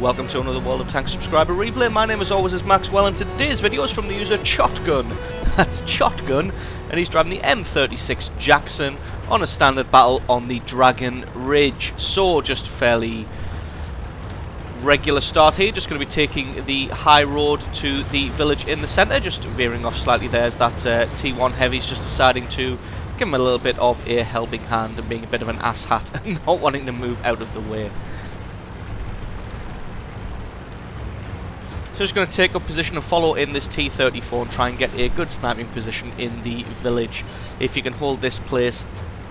welcome to another World of Tanks subscriber replay. My name as always is Maxwell, and today's video is from the user Shotgun. That's Shotgun, and he's driving the M36 Jackson on a standard battle on the Dragon Ridge. So just fairly regular start here, just going to be taking the high road to the village in the centre, just veering off slightly there as that T1 Heavy's just deciding to give him a little bit of a helping hand and being a bit of an asshat and not wanting to move out of the way. So just going to take up position and follow in this T34 and try and get a good sniping position in the village. If you can hold this place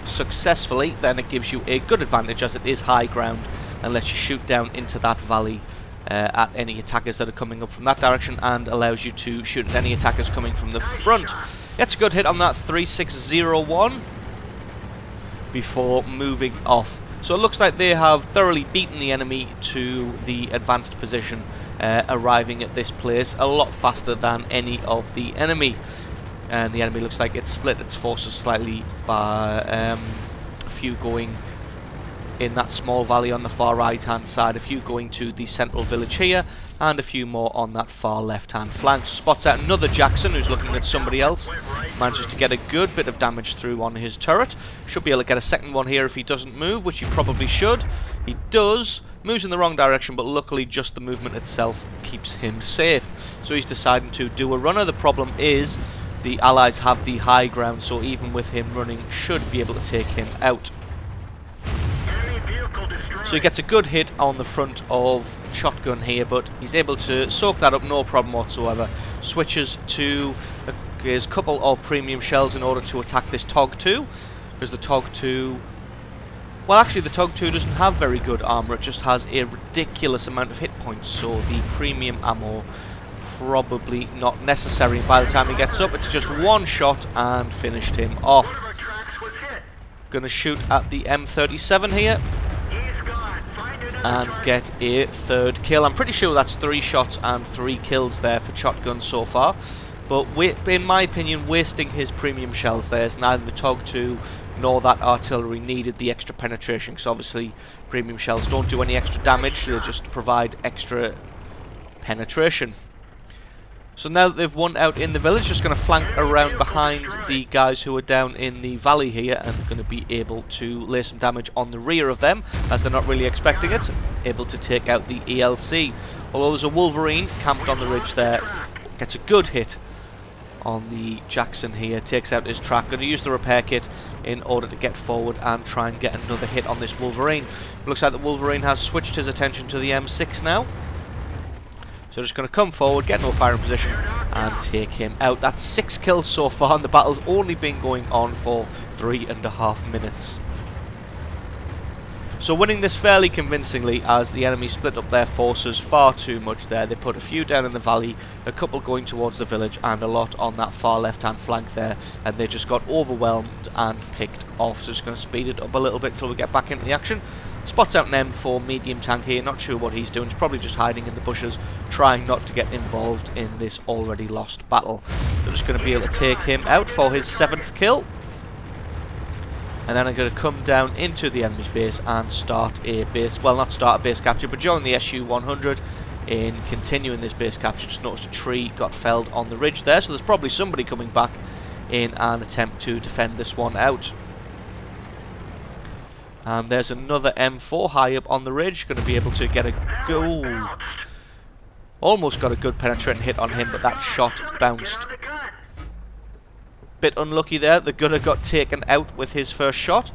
successfully, then it gives you a good advantage as it is high ground and lets you shoot down into that valley at any attackers that are coming up from that direction, and allows you to shoot at any attackers coming from the front. Gets a good hit on that 3601 before moving off. So it looks like they have thoroughly beaten the enemy to the advanced position, arriving at this place a lot faster than any of the enemy. And the enemy looks like it's split its forces slightly by a few going in that small valley on the far right hand side, a few going to the central village here, and a few more on that far left hand flank. So spots out another Jackson who's looking at somebody else, manages to get a good bit of damage through on his turret. Should be able to get a second one here if he doesn't move, which he probably should. He does. Moves in the wrong direction, but luckily just the movement itself keeps him safe. So he's deciding to do a runner. The problem is the allies have the high ground, so even with him running should be able to take him out. So he gets a good hit on the front of Shotgun here, but he's able to soak that up no problem whatsoever. Switches to his couple of premium shells in order to attack this TOG-2, because the TOG-2... well, actually the TOG-2 doesn't have very good armor, it just has a ridiculous amount of hit points, so the premium ammo probably not necessary. By the time he gets up, it's just one shot and finished him off. Gonna shoot at the M37 here and get a third kill. I'm pretty sure that's 3 shots and 3 kills there for Shotgun so far, but in my opinion wasting his premium shells there, as neither the TOG-2 nor that artillery needed the extra penetration, because obviously premium shells don't do any extra damage, they just provide extra penetration. So now that they've won out in the village, just going to flank around behind the guys who are down in the valley here, and going to be able to lay some damage on the rear of them, as they're not really expecting it. Able to take out the ELC. Although there's a Wolverine camped on the ridge there. Gets a good hit on the Jackson here, takes out his track. Going to use the repair kit in order to get forward and try and get another hit on this Wolverine. Looks like the Wolverine has switched his attention to the M6 now. So just going to come forward, get no firing position, and take him out. That's 6 kills so far, and the battle's only been going on for 3.5 minutes. So winning this fairly convincingly, as the enemy split up their forces far too much there. They put a few down in the valley, a couple going towards the village, and a lot on that far left-hand flank there, and they just got overwhelmed and picked off. So just going to speed it up a little bit until we get back into the action. Spots out an M4 medium tank here, not sure what he's doing. He's probably just hiding in the bushes, trying not to get involved in this already lost battle. They're just going to be able to take him out for his 7th kill. And then I'm going to come down into the enemy's base and start a base, well, not start a base capture, but join the SU-100 in continuing this base capture. Just noticed a tree got felled on the ridge there, so there's probably somebody coming back in an attempt to defend this one out. And there's another M4 high up on the ridge, going to be able to get a go. Almost got a good penetrating hit on him, but that shot bounced. Bit unlucky there, the gunner got taken out with his first shot,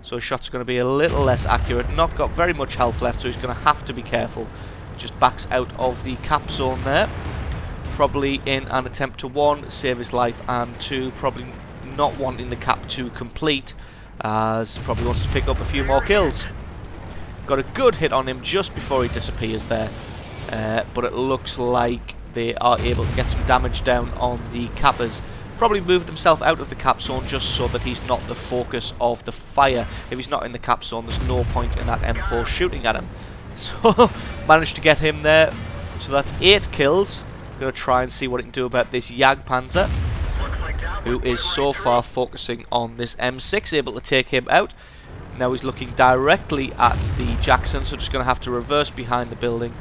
so his shot's going to be a little less accurate. Not got very much health left, so he's going to have to be careful. Just backs out of the cap zone there, probably in an attempt to 1, save his life, and 2, probably not wanting the cap to complete, as probably wants to pick up a few more kills. Got a good hit on him just before he disappears there, but it looks like they are able to get some damage down on the cappers. Probably moved himself out of the cap zone just so that he's not the focus of the fire. If he's not in the cap zone, there's no point in that M4 shooting at him. So managed to get him there. So that's 8 kills. Gonna try and see what it can do about this Jagdpanzer, who is so far focusing on this M6, able to take him out. Now he's looking directly at the Jackson, so just going to have to reverse behind the building,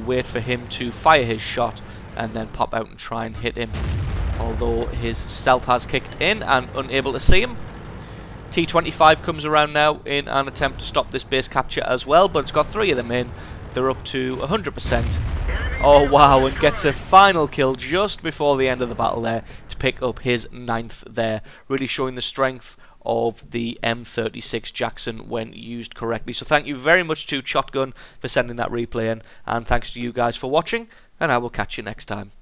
wait for him to fire his shot, and then pop out and try and hit him. Although his stealth has kicked in and unable to see him. T-25 comes around now in an attempt to stop this base capture as well, but it's got 3 of them in. They're up to 100%. Oh wow, and gets a final kill just before the end of the battle there to pick up his 9th there. Really showing the strength of the M36 Jackson when used correctly. So thank you very much to Shotgun for sending that replay in, and thanks to you guys for watching, and I will catch you next time.